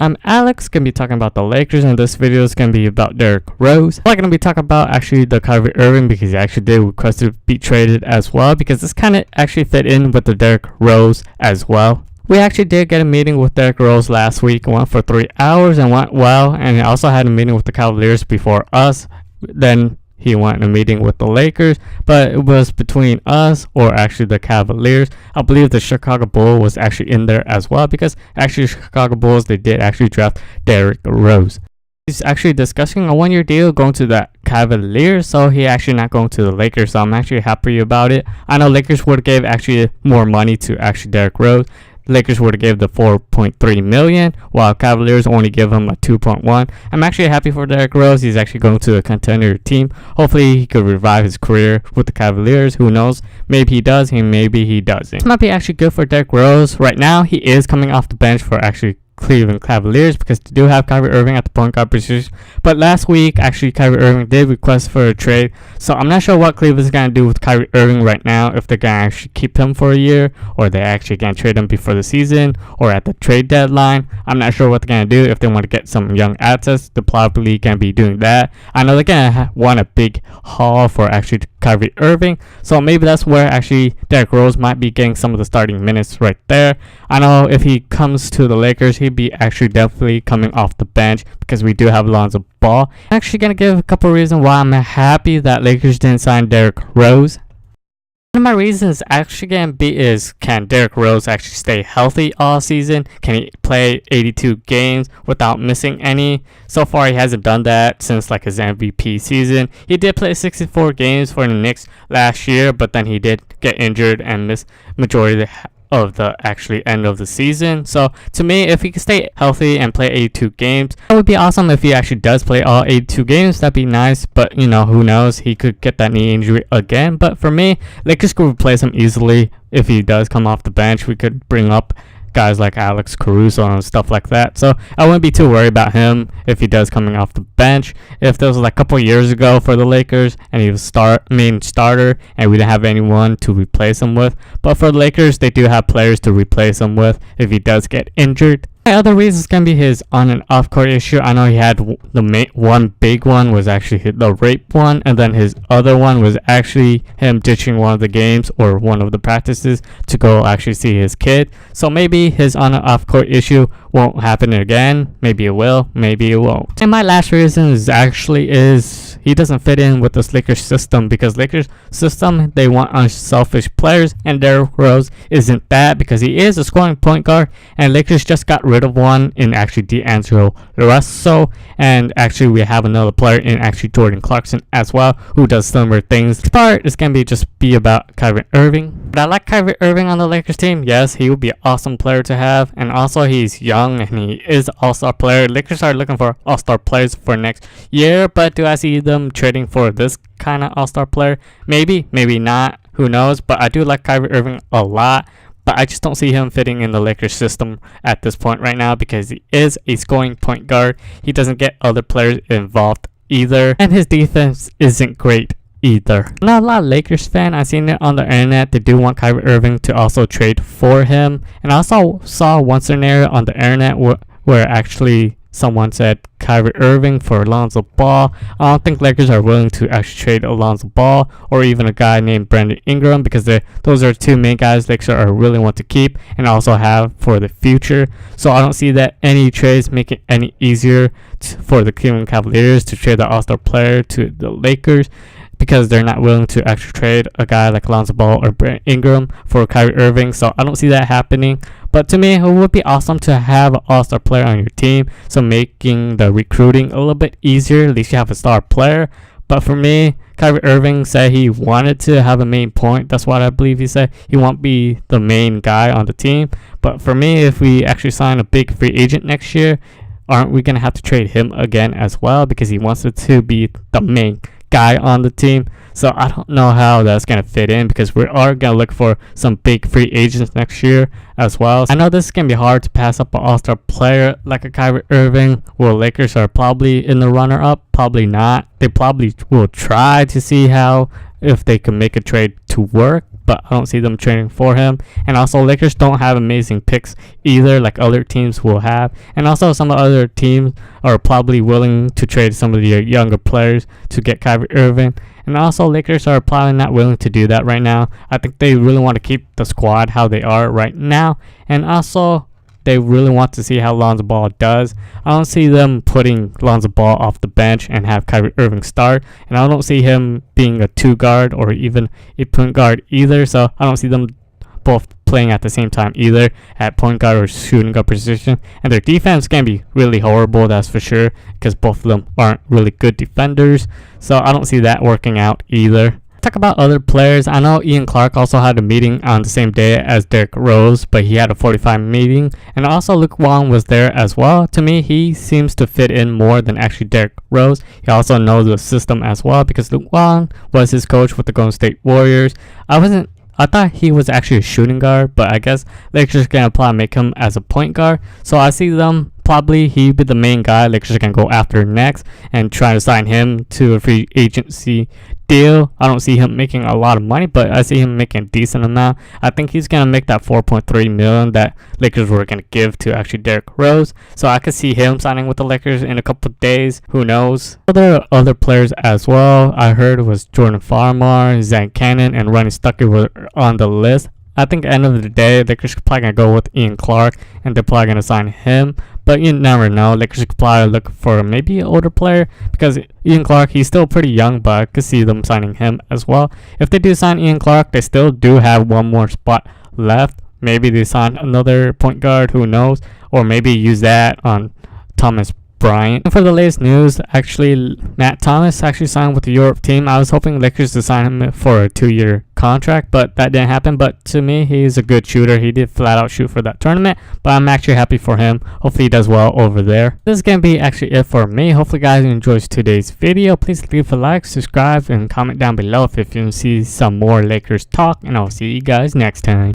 I'm Alex, gonna be talking about the Lakers, and this video is gonna be about Derrick Rose. I'm not gonna be talking about actually the Kyrie Irving because he actually did request to be traded as well, because this kind of actually fit in with the Derrick Rose as well. We actually did get a meeting with Derrick Rose last week. It went for 3 hours and went well, and he also had a meeting with the Cavaliers before us. Then he went in a meeting with the Lakers, but it was between us or actually the Cavaliers. I believe the Chicago Bulls was actually in there as well, because actually Chicago Bulls, they did actually draft Derrick Rose. He's actually discussing a 1-year deal going to the Cavaliers, so he actually not going to the Lakers, so I'm actually happy about it. I know Lakers would have gave actually more money to actually Derrick Rose. Lakers would have gave the 4.3 million, while Cavaliers only give him a 2.1. I'm actually happy for Derrick Rose. He's actually going to a contender team. Hopefully he could revive his career with the Cavaliers. Who knows? Maybe he does, maybe he doesn't. This might be actually good for Derrick Rose. Right now he is coming off the bench for actually Cleveland Cavaliers, because they do have Kyrie Irving at the point guard position. But last week, actually, Kyrie Irving did request for a trade. So I'm not sure what Cleveland's going to do with Kyrie Irving right now, if they're going to actually keep him for a year, or they're actually going to trade him before the season, or at the trade deadline. I'm not sure what they're going to do. If they want to get some young assets, they're probably going to be doing that. I know they're going to want a big haul for actually Kyrie Irving, so maybe that's where actually Derrick Rose might be getting some of the starting minutes right there. I know if he comes to the Lakers, he'd be actually definitely coming off the bench, because we do have Lonzo Ball. I'm actually gonna give a couple reasons why I'm happy that Lakers didn't sign Derrick Rose. One of my reasons actually gonna be is, can Derrick Rose actually stay healthy all season? Can he play 82 games without missing any? So far he hasn't done that since like his MVP season. He did play 64 games for the Knicks last year, but then he did get injured and miss majority of the actually end of the season. So to me, if he could stay healthy and play 82 games, that would be awesome. If he actually does play all 82 games, that'd be nice. But you know, who knows, he could get that knee injury again. But for me, Lakers could replace him easily. If he does come off the bench, we could bring up guys like Alex Caruso and stuff like that. So I wouldn't be too worried about him if he does coming off the bench. If this was like a couple years ago for the Lakers and he was main starter and we didn't have anyone to replace him with, but for the Lakers, they do have players to replace him with if he does get injured. My other reasons can be his on and off court issue. I know he had one big one was actually the rape one, and then his other one was actually him ditching one of the games or one of the practices to go actually see his kid. So maybe his on and off court issue won't happen again. Maybe it will, maybe it won't. And my last reason is he doesn't fit in with this Lakers system, because Lakers system, they want unselfish players, and Derrick Rose isn't that, because he is a scoring point guard, and Lakers just got rid of one in actually D'Angelo Russell, and actually we have another player in actually Jordan Clarkson as well, who does similar things. This part is gonna be about Kyrie Irving. But I like Kyrie Irving on the Lakers team. Yes, he would be an awesome player to have, and also he's young and he is an all-star player. Lakers are looking for all-star players for next year, but do I see them trading for this kind of all-star player? Maybe, maybe not, who knows. But I do like Kyrie Irving a lot, but I just don't see him fitting in the Lakers system at this point right now, because he is a scoring point guard. He doesn't get other players involved either, and his defense isn't great either. Not a lot of Lakers fan, I've seen it on the internet, they do want Kyrie Irving to also trade for him. And I also saw one scenario on the internet where actually someone said Kyrie Irving for Lonzo Ball. I don't think Lakers are willing to actually trade Lonzo Ball or even a guy named Brandon Ingram, because those are two main guys Lakers are really want to keep and also have for the future. So I don't see that any trades make it any easier for the Cleveland Cavaliers to trade the all-star player to the Lakers, because they're not willing to actually trade a guy like Lonzo Ball or Brandon Ingram for Kyrie Irving. So I don't see that happening. But to me, it would be awesome to have an all-star player on your team, so making the recruiting a little bit easier. At least you have a star player. But for me, Kyrie Irving said he wanted to have a main point. That's what I believe he said. He won't be the main guy on the team. But for me, if we actually sign a big free agent next year, aren't we going to have to trade him again as well, because he wants it to be the main guy on the team? So I don't know how that's going to fit in, because we are going to look for some big free agents next year as well. I know this is going to be hard to pass up an all-star player like a Kyrie Irving. Well, Lakers are probably in the runner-up, probably not. They probably will try to see if they can make a trade to work. but I don't see them trading for him. And also, Lakers don't have amazing picks either, like other teams will have. And also, some other teams are probably willing to trade some of their younger players to get Kyrie Irving. And also, Lakers are probably not willing to do that right now. I think they really want to keep the squad how they are right now. And also, they really want to see how Lonzo Ball does. I don't see them putting Lonzo Ball off the bench and have Kyrie Irving start. And I don't see him being a 2 guard or even a point guard either. So I don't see them both playing at the same time either at point guard or shooting guard position. And their defense can be really horrible, that's for sure, because both of them aren't really good defenders. So I don't see that working out either. Talk about other players. I know Ian Clark also had a meeting on the same day as Derrick Rose, but he had a 45 meeting. And also Luke Walton was there as well. To me, he seems to fit in more than actually Derrick Rose. He also knows the system as well because Luke Walton was his coach with the Golden State Warriors. I thought he was actually a shooting guard, but I guess Lakers can probably make him as a point guard. So I see them probably he be the main guy Lakers can go after next and try to sign him to a free agency deal. I don't see him making a lot of money, but I see him making a decent amount. I think he's gonna make that $4.3 million that Lakers were gonna give to actually Derrick Rose. So I could see him signing with the Lakers in a couple of days. Who knows? Other players as well. I heard was Jordan Farmar, Zach Cannon, and Ronnie Stuckey were on the list. I think at the end of the day, Lakers could probably gonna go with Ian Clark, and they're probably gonna sign him. But you never know. Lakers could probably look for maybe an older player because Ian Clark, he's still pretty young, but I could see them signing him as well. If they do sign Ian Clark, they still do have one more spot left. Maybe they sign another point guard, who knows? Or maybe use that on Thomas Bryant. And for the latest news, actually, Matt Thomas actually signed with the Europe team. I was hoping Lakers to sign him for a 2-year contract, but that didn't happen. But to me, he's a good shooter. He did flat out shoot for that tournament, but I'm actually happy for him. Hopefully he does well over there. This is going to be actually it for me. Hopefully guys enjoyed today's video. Please leave a like, subscribe, and comment down below if you see some more Lakers talk, and I'll see you guys next time.